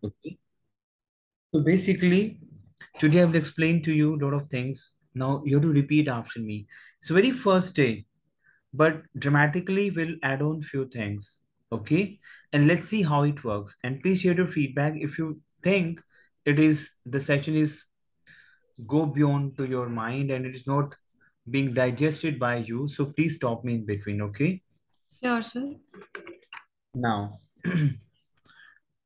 Okay. So basically, today I will explain to you a lot of things. Now you have to repeat after me. It's very first day, but dramatically we'll add on few things. Okay. And let's see how it works. And please share your feedback if you think the session is go beyond to your mind and it is not being digested by you. So please stop me in between. Okay. Sure, sir. Now,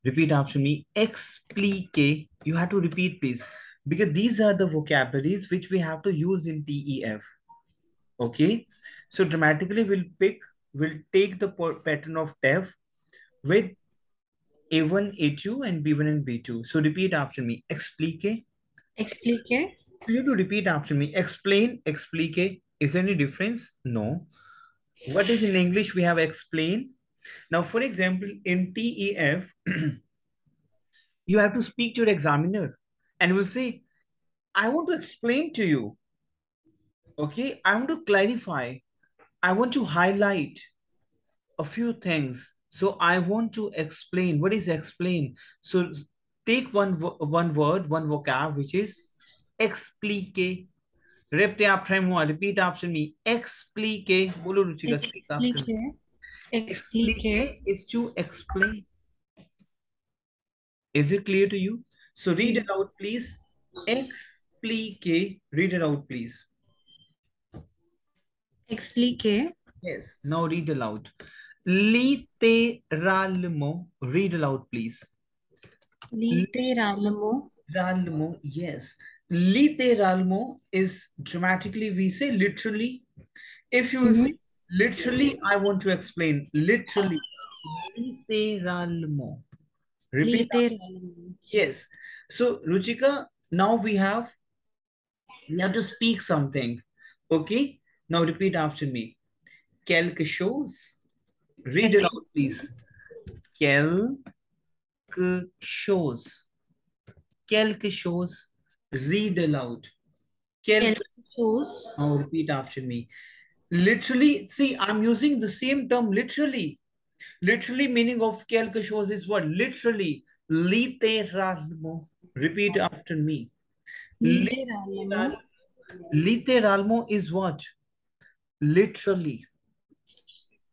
repeat after me. Explique. You have to repeat, please, because these are the vocabularies which we have to use in TEF. Okay. So dramatically, we'll take the pattern of TEF with A1, A2, and B1 and B2. So repeat after me. Explique. Explique. You have to repeat after me. Explain, explique. Is there any difference? No. What is in English? We have explain. Now, for example, in TEF, you have to speak to your examiner and will say, I want to explain to you. Okay, I want to clarify. I want to highlight a few things. So I want to explain. What is explain? So take one word, one vocab, which is explique. Repeat after me. Explique. Bolo Ruchika, speak after me. Explique. Explique. Explique is to explain. Is it clear to you? So read it Yes. out, please. Explique. Read it out, please. Explique. Yes. Now read aloud. Literalement. Read aloud, please. Literalement. Literalement. Yes. Literalement is dramatically, we say literally. If you will say literally, I want to explain. Literally. Literalement. Repeat. Literalement. Yes. So, Ruchika, now we have to speak something. Okay. Now repeat after me. Quelque chose. Read it Quelque out, please. Quelque chose. Quelque chose. Read aloud. Quelque. chose. Now repeat after me. Literally, see, I'm using the same term literally. Literally meaning of quelque chose is what? Literally. Littéralement. Repeat after me. Literalement. Littéralement is what? Literally.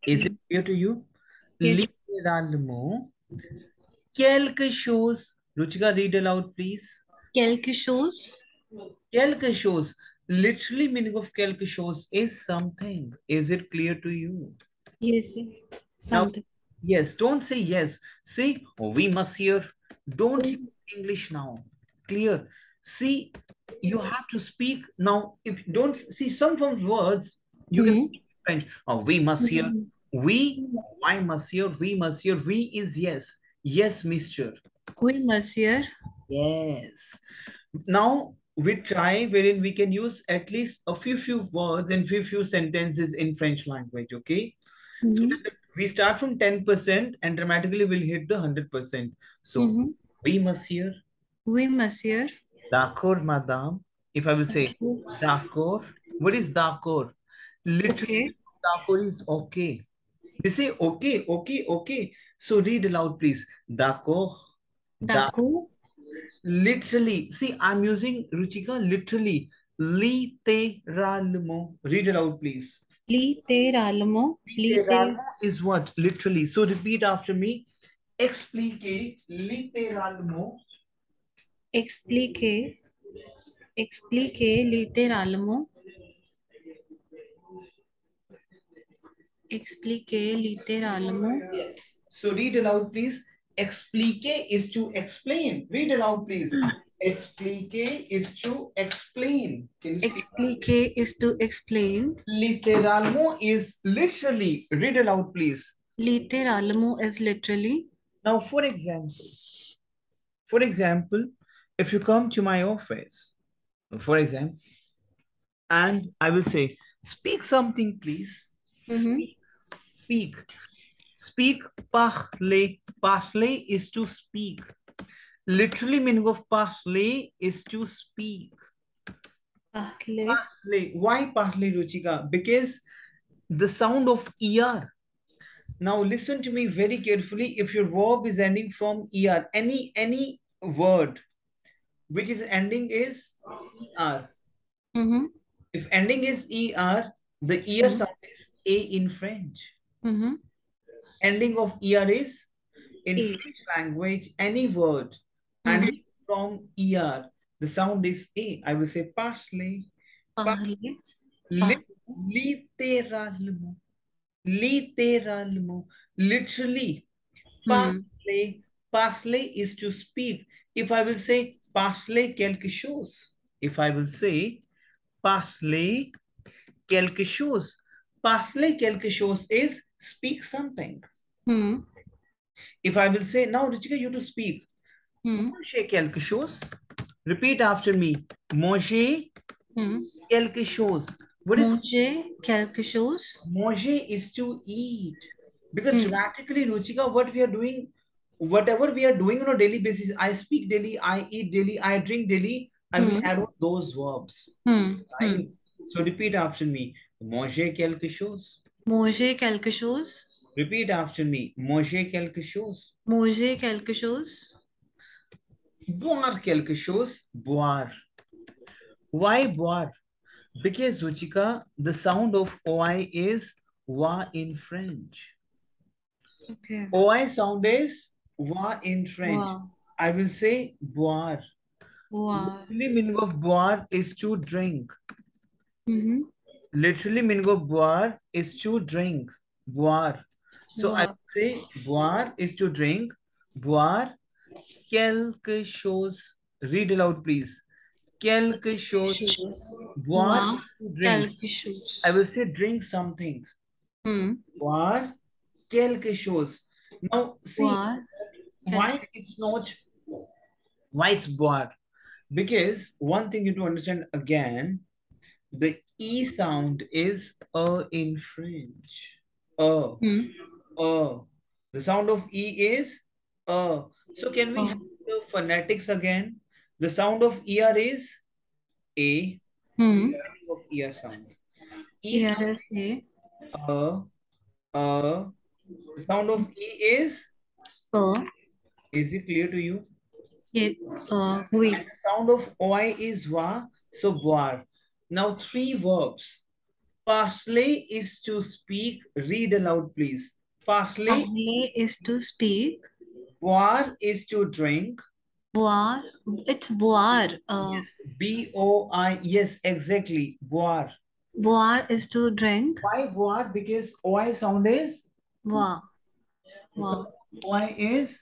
Is it clear to you? Yes. Littéralement. Quelque chose. Ruchika, read aloud, please. Quelque chose. Quelque chose. Literally meaning of quelque chose is something. Is it clear to you? Yes. Now, Something. yes, don't say yes. Say, oh, we must hear. Don't use English now. Clear. See, you have to speak now. If don't see some words, you can Hmm. speak French. Oh, we must hear. We, I must hear. We must hear. We is yes. Yes, mister. Oui, monsieur. Yes. Now we try wherein we can use at least a few words and few sentences in French language. Okay. So Mm-hmm. we start from 10% and dramatically we'll hit the 100%. So Mm-hmm. we must hear. Oui, monsieur. D'accord, madame. If I will say d'accord, what is d'accord? Literally, Okay. d'accord is okay. We say okay, okay, okay. So read aloud, please. D'accord. Da D'accord. literally. See, I'm using Ruchika literally. Littéralement. Read aloud, please. Littéralement. Littéralement is what? Literally. So repeat after me. Expliquer littéralement. Expliquer. Expliquer littéralement. Expliquer littéralement. Yes. So read aloud, please. Explique is to explain. Read aloud, please. Explique is to explain. Can you speak? Expliquer is to explain. Littéralement is literally. Read aloud, please. Littéralement is literally. Now, for example, if you come to my office, for example, and I will say, speak something, please. Mm-hmm. Speak. Speak, parler. Parler is to speak. Literally meaning of parler is to speak. Parler. Parler. Why parler, Ruchika? Because the sound of ear. Now listen to me very carefully. If your verb is ending from er, any word which is ending is er. Mm-hmm. If ending is er, the er Mm-hmm. sound is a in French. Mm-hmm. Ending of er is in A. French language, any word Mm-hmm. ending from er, the sound is a. I will say parsley, पहले li, पह littéralement, littéralement, literally. Hmm Parler, parler is to speak. If I will say parler quelque chose, if I will say parler quelque chose, parler quelque chose is speak something. Hmm If I will say now, Ruchika, you to speak. Hmm Manger quelque chose. Repeat after me. Manger hmm quelque chose. What is मुझे quelque chose manger is to eat. Because hmm dramatically, Ruchika, what we are doing, whatever we are doing on a daily basis, I speak daily, I eat daily, I drink daily, I will hmm add on those verbs. Hmm Right? So repeat after me. Manger quelque chose. मुझे quelque chose Repeat after me. Manger quelque chose. मुझे quelque chose Boire quelque chose. Boire. Why boire? Because Ruchika, the sound of OI is wa in French. okay OI sound is wa in French. wow I will say boire. wow Literally meaning of boire is to drink. mm-hmm. Literally meaning of boire is to drink. Boire. So I wow will say boire is to drink. Boire quelque chose. Read aloud, please. Quelque chose. shoes Boire wow is to drink. quelque chose I will say drink something. hmm Boire quelque chose. Now see wow why quelque it's not why it's boire. Because one thing you to understand again, the E sound is in French. Uh, hmm The sound of E is So can we have oh the phonetics again? The sound of ER is A, hmm meaning of ER sound. E here sound is a uh, uh. The sound of E uh is it clear to you? ये we And the sound of OI is wa, so boar. Now three verbs. Parsley is to speak. Read aloud, please. Parsley. पहले is to speak Boire is to drink. boire it's boire Yes. B-O-I. Yes, exactly. Boire. boire is to drink Why boire? Because OI sound is wow the sound wow of OI is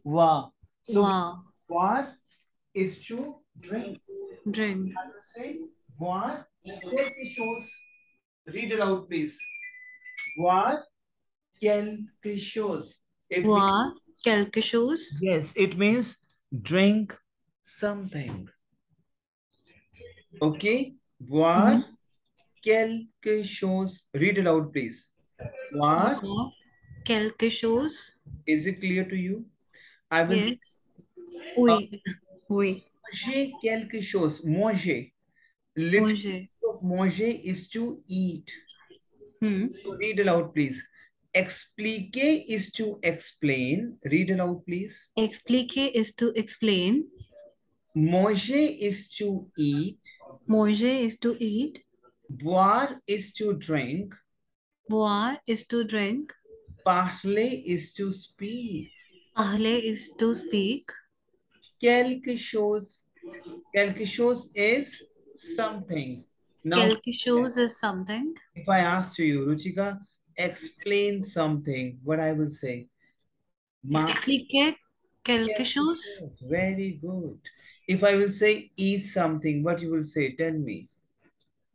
wa. So wow boire is to drink. drink I will say boire quelque chose. Read it out, please. Boire quelque chose. It means boire quelque chose yes. It means drink something. Okay. Boire mm-hmm. quelque chose. Read it out, please. Boire. boire quelque chose Is it clear to you? I will say yes oui oui manger quelque chose. Manger. Literally, manger manger is to eat. hmm So read aloud, please. Expliquer is to explain. Read aloud, please. expliquer is to explain Manger is to eat. manger is to eat Boire is to drink. boire is to drink Parler is to speak. parler is to speak Quelque chose. Quelque chose is something. Now, quelque chose is something if I ask you, Ruchika, explain something, what I will say? Ma expliquer quelque quelque chose chose. Very good. If I will say eat something, what you will say? Tell me.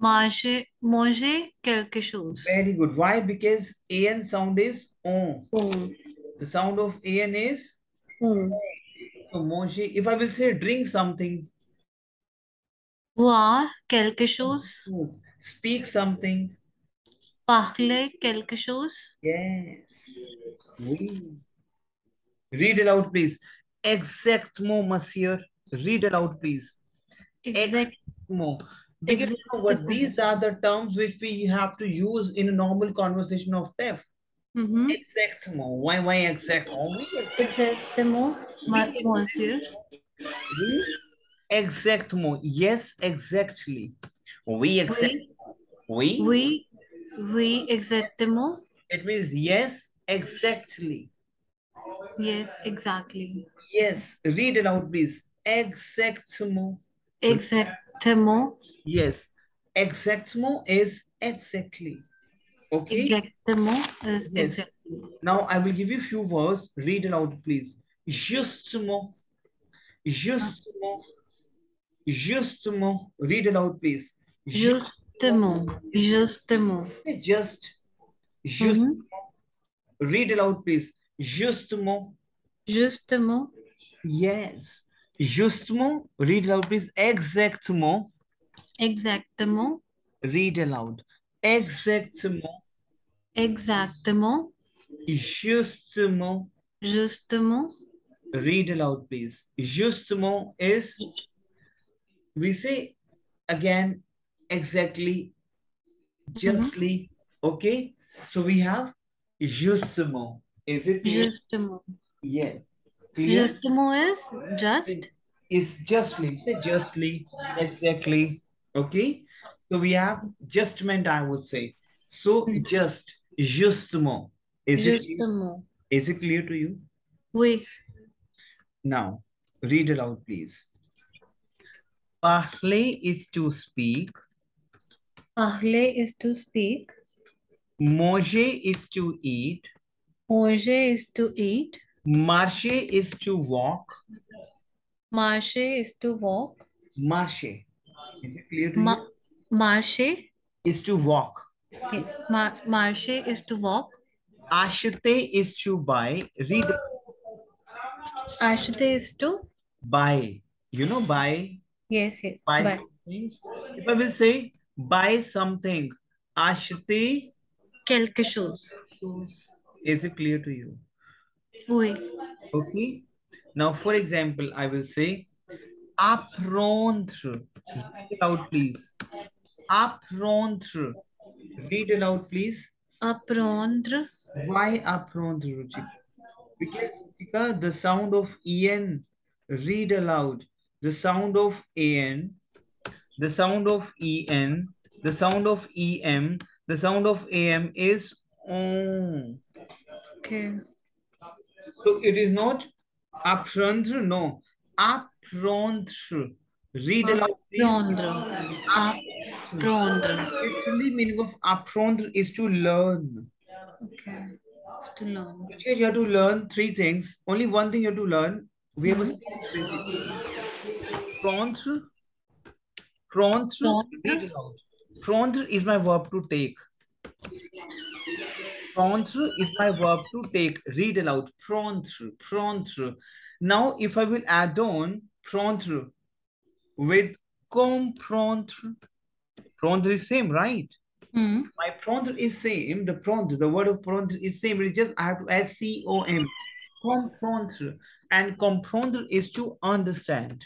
manger quelque chose Very good. Why? Because an sound is on. oh The sound of an is oh so manger. If I will say drink something, boire quelque chose speak something. parler quelque chose Yes. We read aloud, please. Exactement, monsieur. Read aloud, please. exact Exactement. Because you know what? exactement These are the terms which we have to use in a normal conversation of TEF. Exactement. Why exact? Only exact. Exactement, Oui, monsieur. oui, exactement. Yes, exactly. Oui, exact. Oui, Oui. oui, oui, exactement. It means yes, exactly. Yes, exactly. Yes. Read it out, please. Exactement. Exactement. Yes. Exactement is exactly. Okay. Exactement is Yes. exactly. Now I will give you a few words. Read it out, please. Justement. Justement. Justement. Read it out, please. Justement. Justement. Just. Just. Mhm. Read it out, please. Justement. Justement. Yes. Justement. Read it out, please. Exactement. Exactement. Read aloud. Exactement. Exactement. Justement. Justement. Read aloud, please. Justement is, we say again, exactly, Mhm. justly. Okay. So we have justement. Is it clear? Justement. Yes. Clear? Justement is just. Is justly. Say justly. Exactly. Okay. So we have justment, I would say. So Mm. just, justement. Is it clear? Justement. Is it clear to you? Oui. Now, read it out, please. Parler is to speak. Parler is to speak. Manger is to eat. Manger is to eat. Marcher is to walk. Marcher is to walk. Marcher. Is it clear to Ma you? marcher. Is to walk. Yes. Marcher is to walk. Acheter is to buy. Read Ashite is to. buy. You know buy. Yes, yes. Buy But something. If I will say buy something. Acheter quelque chose. shoes. Is it clear to you? Oui. Okay. Now, for example, I will say apprendre. Read it out, please. Apprendre. Read it out, please. Apprendre. Why apprendre, Ruchika? Because, Ruchika, the sound of en. Read aloud. The sound of an, the sound of en, the sound of em, the sound of am is on. Okay. So it is not apprendre, no. Apprendre. Read aloud, please. Apprendre. Apprendre. Apprendre. Literally meaning of apprendre is to learn. Okay. It's to learn. Ruchika, you have to learn three things. Only one thing you have to learn. We have a Hmm. series basically. Prendre, prendre, read Prendre. aloud. Prendre is my verb to take. Prendre is my verb to take. Read aloud. Prendre, prendre. Now, if I will add on prendre with comprendre, prendre is same, right? Hmm. My prendre is same. The prendre, the word of prendre is same. It's just I have to add com. Comprendre. And comprendre is to understand.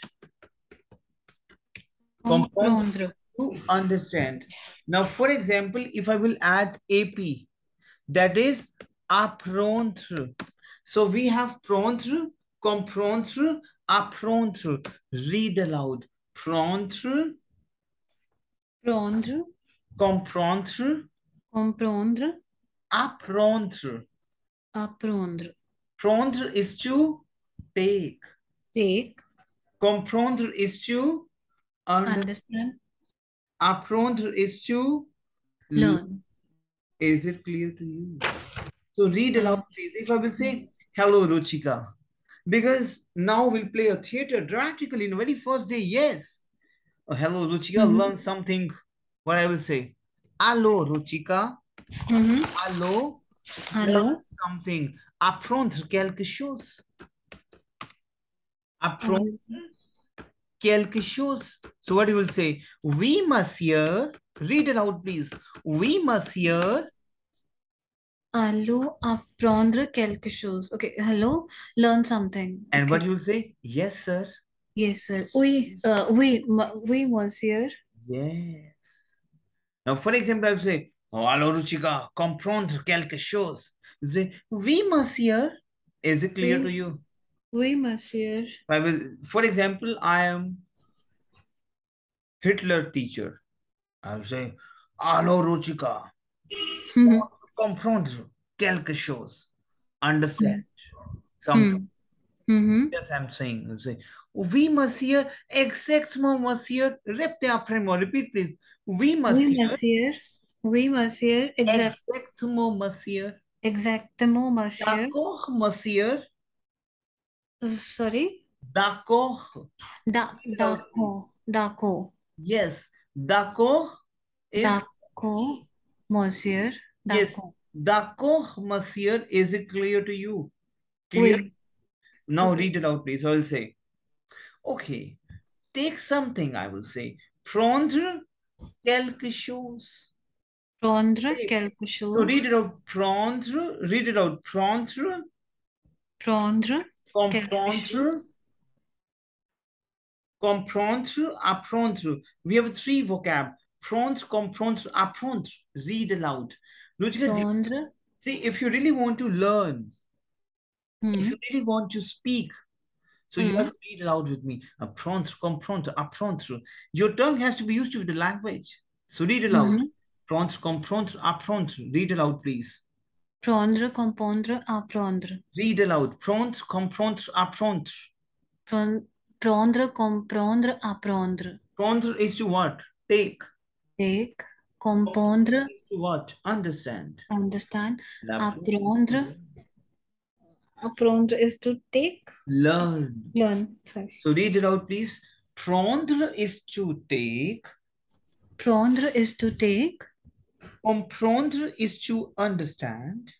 Comprendre Comprendre. to understand. Now, for example, if I will add AP, that is apprendre. So we have prendre, comprendre, apprendre. Read aloud. Prendre, Prendre. comprendre, Comprendre. apprendre. Apprendre. Prendre is to take. Take. Comprendre is to understand. Understand. Apprendre is to learn. Learn. Is it clear to you? So read aloud, Uh, please. If I will say, hello, Ruchika, because now we'll play a theater dramatically in the very first day. Yes. Hello, Ruchika, mhm. learn something. What I will say? Hello, Ruchika. Mhm. Hello, learn Hello. something. Apprendre quelque chose. Apprendre Uh, quelque chose. So what you will say? We must hear. Read it out, please. We must hear. Hello. Apprendre quelque chose. Okay. Hello. Learn something. And what Okay. you will say? Yes, sir. Yes, sir. Oui, monsieur. Yes. Now, for example, I would say, oh, allô, Ruchika, comprendre quelque chose. Say, oui, monsieur. Is it clear to Oui, you? oui, monsieur. I will, for example, I am Hitler teacher. I'll say, Allo Ruchika, Hmm. comprendre quelque chose. Understand Hmm. something. Hmm. Hmm. Yes, I'm saying. I'll say, oui, monsieur. Exactement, monsieur. Répétez après moi. Repeat, please. Oui, Oui, monsieur. monsieur. Oui, monsieur. Exactement, monsieur. Exactement, monsieur. D'accord, monsieur. Sorry? D'accord. Read it out, please. D'accord. D'accord. Yes. D'accord is D'accord, monsieur. yes. D'accord. D'accord, monsieur. Is it clear to you? Clear? Oui. Now Oui. read it out, please. I'll say, okay. Take something, I will say. Prendre quelque chose. Prendre Okay. quelque So read chose. it out. Prendre. Read it out. Prendre. Prendre quelque Comprendre. chose. Comprendre. Apprendre. We have three vocab. Prendre, comprendre, apprendre. Read aloud. Ruchika, Prendre. see, if you really want to learn, if you Hmm. really want to speak, so you have Hmm. to read aloud with me. Apprendre, comprendre, apprendre. Your tongue has to be used to the language. So read aloud. Hmm. Prendre, comprendre, apprendre. Read aloud, please. Prendre, comprendre, apprendre. Read aloud. Prendre, comprendre, apprendre. Prendre, comprendre, apprendre. Prendre is to what? Take. Take, Comprendre comprendre, is to what? Understand. understand. L'apprendre is to Apprendre. Apprendre is to take, learn. learn. Sorry. So read it out, please. Prendre is to take. Prendre is to take. Comprendre is to understand.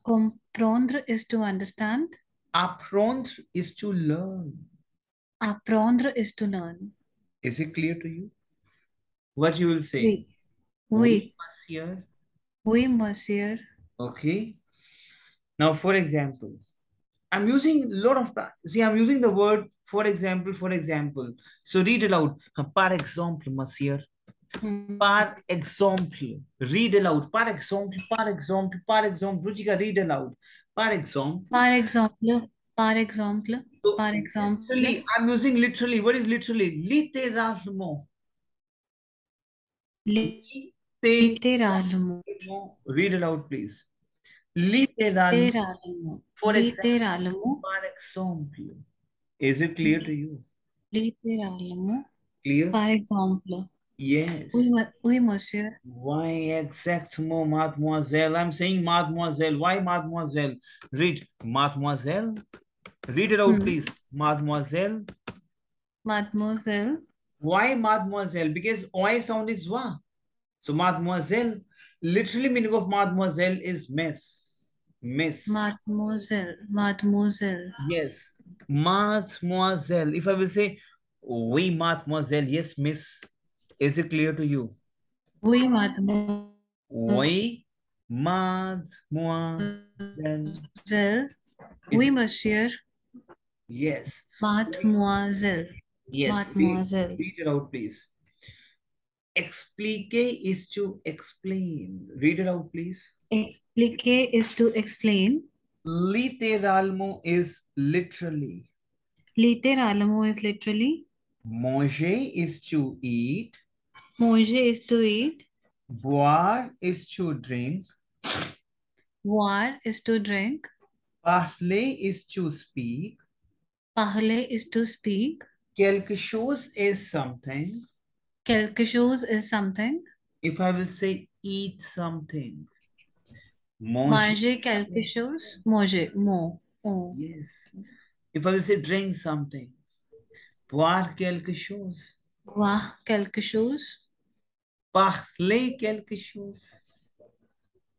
Comprendre is to understand. Apprendre is to learn. Apprendre is to learn. Is it clear to you? What you will say? Oui. Oui, Oui. monsieur. Oui, monsieur. Okay. Now, for example, I'm using a lot of, see, I'm using the word for example, for example. So read it out. Par exemple, monsieur. Hmm. Par exemple. Read aloud. Par exemple, par exemple, par exemple. Ruchika, read aloud. Par exemple. Par exemple, par exemple, So par exemple, literally, I'm using literally. What is literally? Littéralement. littéralement, Littéralement. Read aloud, please. Littéralement. littéralement, For example. littéralement, Par exemple. Is it clear to you? littéralement, Clear? par exemple. Oui, Yes. oui, monsieur. Why exactement, mademoiselle? I'm saying mademoiselle. Why mademoiselle? Read mademoiselle. Read it out, Hmm. please. Mademoiselle. Mademoiselle, Why mademoiselle? Because oi sound is wa. So mademoiselle, literally meaning of mademoiselle is miss. Miss. mademoiselle, mademoiselle. Yes. Mademoiselle. If I will say, oui, mademoiselle, yes, miss. Is it clear to you? Oui, mademoiselle, Oui, mademoiselle. Is oui, it? monsieur, Yes. mademoiselle, Yes. mademoiselle. Read it out, please. Explique is to explain. Read it out, please. Expliquer is to explain. Littéralement is literally. Littéralement is literally. Manger is to eat. Manger is to eat. Boire is to drink. Boire is to drink. Parler is to speak. Parler is to speak. Quelque chose is something. Quelque chose is something. If I will say eat something. Manger Manger quelque something. chose. Manger. Mo. Oh. Yes. If I will say drink something. Boire quelque chose. Boire quelque chose. Parler quelque chose.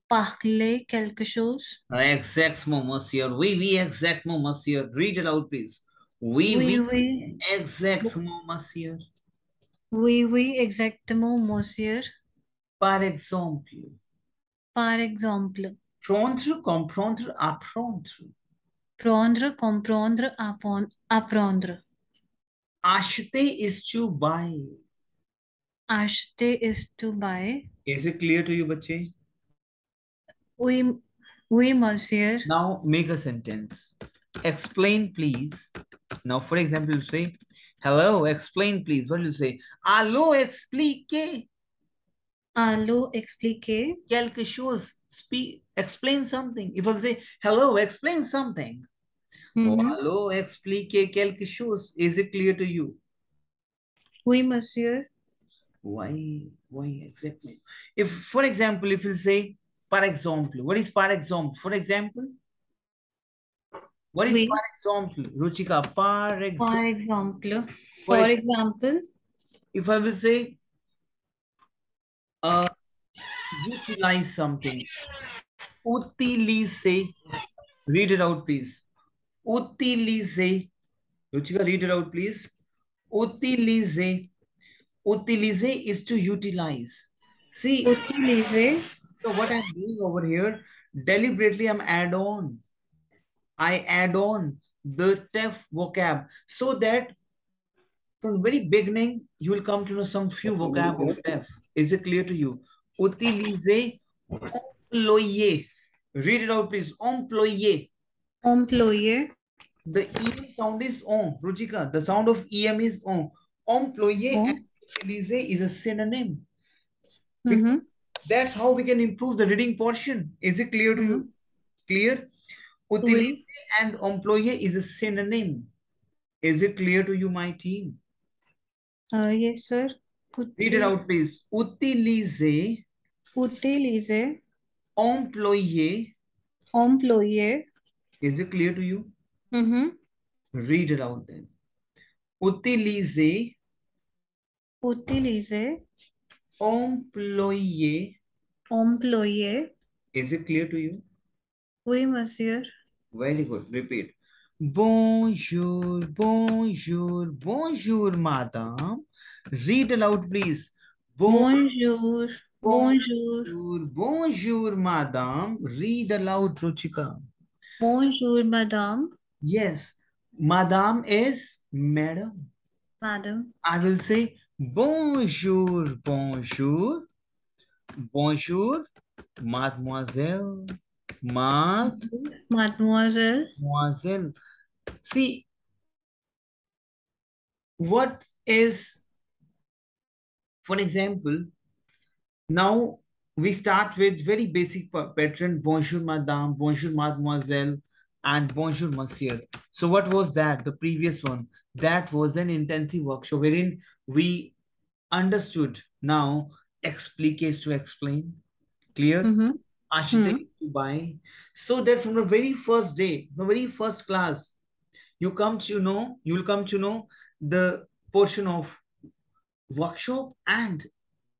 Parler quelque chose. Exactement, monsieur. Oui, oui, exactement, monsieur. Read it out, please. Oui, Oui, oui, oui. exactement, monsieur. Oui, oui, exactement, monsieur. Par exemple, Par exemple. prendre, comprendre, apprendre. Prendre, comprendre, apprendre. Acheter is to buy. Acheter is to buy. Is it clear to you, bache? Oui, Oui, monsieur. Now make a sentence. Explain, please. Now, for example, you say, hello, explain, please. What do you say? Allô, explique Allô, expliquez. quelque chose. Speak, explain something. If I say, hello, explain something. Oh, Mm-hmm. allô, explique quelque chose. Is it clear to you? Oui, monsieur. Why exactly? If, for example, if you say, par exemple, what is par exemple? For example, what is par Oui. example? Ruchika, par example. For example. For For ex- example. if I will say, uh, utilize something, utilize, read it out, please. Utilize, Ruchika, read it out, please. Utilize, utilize is to utilize. See, Utiliser. so what I'm doing over here, deliberately I'm I add on the TEF vocab so that from the very beginning, you will come to know some few vocab of TEF. Is it clear to you? Utiliser, employer. Read it out, please. Employer. Employer. The EM sound is on. Ruchika, the sound of EM is on. Employer and Oh. utiliser is a synonym. Because Mm-hmm. that's how we can improve the reading portion. Is it clear to you? Mm-hmm. Clear? Utiliser Oui. and employer is a synonym. Is it clear to you, my team? Yes, sir. Read it out, please. Utiliser, Utiliser. employer. Employer. Is it clear to you? Mm-hmm. Read it out then. Utiliser, Utiliser. employer. Employer. Is it clear to you? Oui, monsieur. Very good. Repeat. Bonjour, bonjour, bonjour, madame. Read aloud, please. Bonjour. Bonjour. Bonjour, bonjour, madame. Read aloud, Ruchika. Bonjour, madame. Yes, madame is madam. Madam. I will say bonjour, bonjour, bonjour, mademoiselle, Mademoiselle. mademoiselle. See, what is, for example, now we start with very basic pattern, bonjour, madame, bonjour, mademoiselle, and bonjour, monsieur. So what was that? The previous one. That was an intensive workshop wherein we understood. Now explique is to explain. Clear? Mm-hmm. Ashita Hmm. is to buy. So that from the very first day, the very first class, you will come to know the portion of workshop and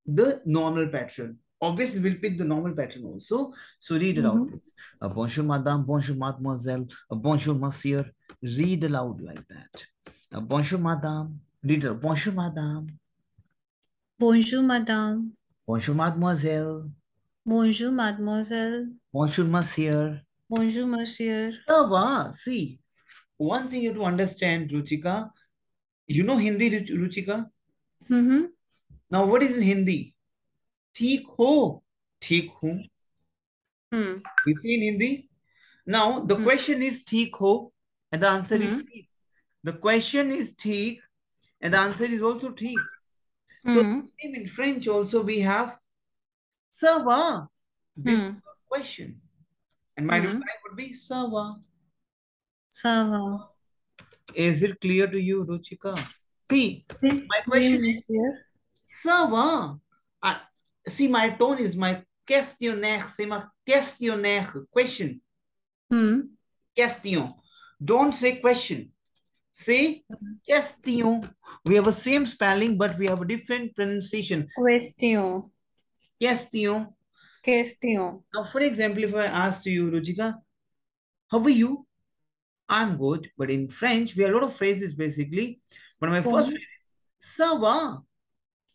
the normal pattern. Obviously, we'll pick the normal pattern also. So read it out, Mm-hmm. please. Bonjour, madame. Bonjour, mademoiselle. Bonjour, monsieur. Read aloud like that. Bonjour, madame. Read it out. Bonjour, madame. Bonjour, madame. Bonjour, mademoiselle. Bonjour, mademoiselle. Bonjour, monsieur. Bonjour, monsieur. Tava, see, one thing you have to understand, Ruchika. You know Hindi, Ruchika? Mm-hmm. Now, what is in Hindi? ठीक हो, ठीक हूँ. Hmm. We see in Hindi. Now, the Hmm. question is ठीक हो, and the answer is Hmm. ठीक. The question is ठीक, and the answer is also ठीक. So, Hmm. same in French also we have ça va. This is Hmm. the question, and my Hmm. reply would be ça va. Ça va. Is it clear to you, Ruchika? See, Oui, my oui, question is monsieur. ça va. See, my tone is my questionnaire. C'est ma questionnaire. Question. Hmm. Question. Don't say question. Say question. We have the same spelling, but we have a different pronunciation. Question. Question. Question. Now, for example, if I asked you, Rujika, how are you? I'm good. But in French, we have a lot of phrases basically. But my first Bon. phrase is ça va.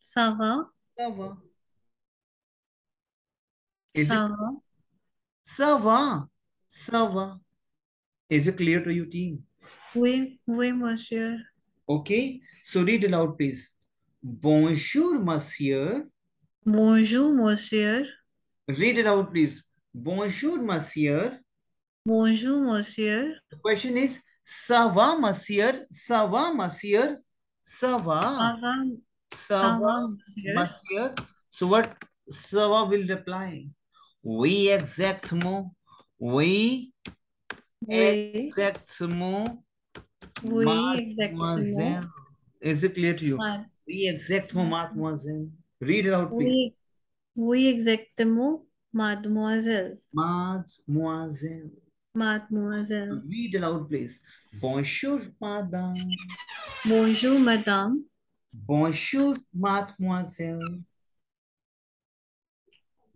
Ça va. Ça va. Is it Ça va. ça va? Ça va. Is it clear to you, team? Oui, oui, monsieur. Okay. So read aloud, please. Bonjour, monsieur. Bonjour, monsieur. Read it out, please. Bonjour, monsieur. Bonjour, monsieur. The question is, ça va, monsieur? Ça va, monsieur? Ça va. Ça va, Ça ça va, va, monsieur. monsieur? So what ça va will reply? Oui, exactement. Oui, Oui, exactement. oui, exactement. Mademoiselle. Is it clear to you? Ma- Oui, exactement, mademoiselle. Read it out, please. Oui, oui, exactement, mademoiselle. Mademoiselle. Mademoiselle. Read it out, please. Bonjour, madame. Bonjour, madame. Bonjour, mademoiselle.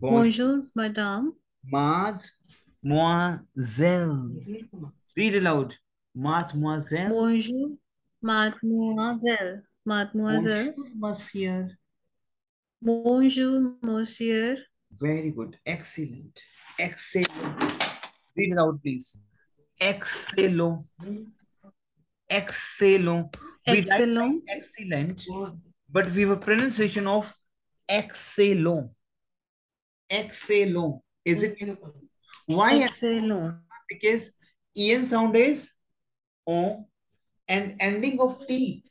Bonjour, Bonjour, madame. mademoiselle. Read it out. Mademoiselle. Bonjour, mademoiselle. Mademoiselle. Bonjour, monsieur. Bonjour, monsieur. Very good. Excellent. Excellent. Read it out, please. Excellent. Excellent. We write like Excellent. excellent, but we have a pronunciation of excellent. Excellent. Is it why? Excellent. Because en sound is on and ending of t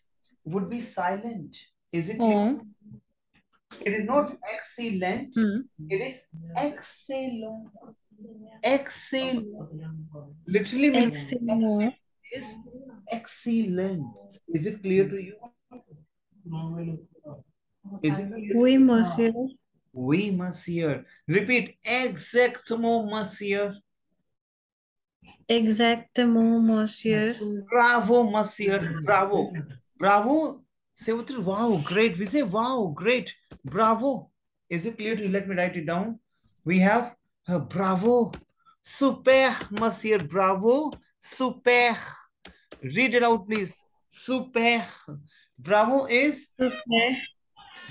would be silent. Is it clear? On. It is not excellent. Hmm. It is excellent. Excellent. Literally means excellent Excellent. is excellent. Is it clear to you? Is it clear to Oui, you? monsieur. Oui, monsieur. Repeat. Exactement, monsieur. Exactement, monsieur. Bravo, monsieur. Bravo. Bravo. Say what is wow, great. We say wow, great. Bravo. Is it clear to you? Let me write it down. We have bravo. Super, monsieur. Bravo. Super. Read it out, please. Super. Bravo is Super.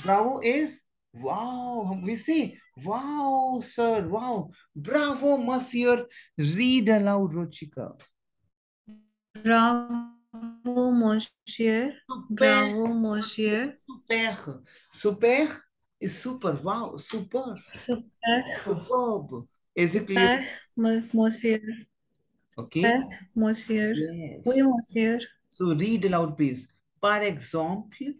Bravo is wow. We say wow, sir. Wow. Bravo, monsieur. Read aloud, Ruchika. Bravo, monsieur. Super, Bravo, monsieur. monsieur. Super. Super is super. Wow, super. Super. Superb. Is it clear? Super, monsieur. Okay. Super, monsieur. Oui, Yes. monsieur. So read aloud, please. Par exemple,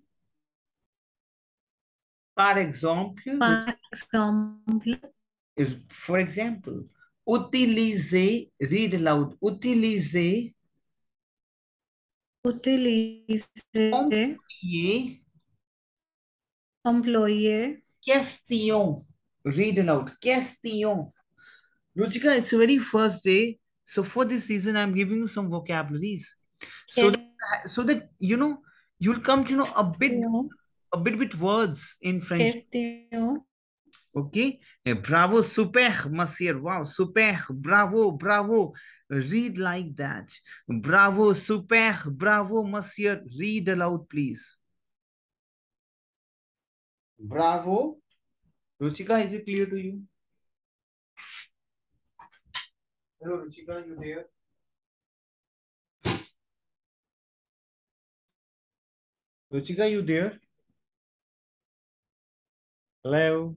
par exemple, Par exemple, for example, utiliser, read aloud, utiliser, utiliser, employer, employé, question. Read aloud, question. Ruchika, it's the very first day. So for this season, I'm giving you some vocabularies. So that you know, you'll come to know question, a bit with words in French. question, Okay. Bravo, super, monsieur. Wow, super, bravo, bravo. Read like that. Bravo, super, bravo, monsieur. Read aloud, please. Bravo. Ruchika, is it clear to you? Hello, Ruchika, you there? Ruchika, you there? Hello?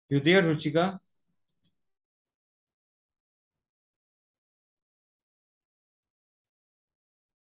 You there, Ruchika?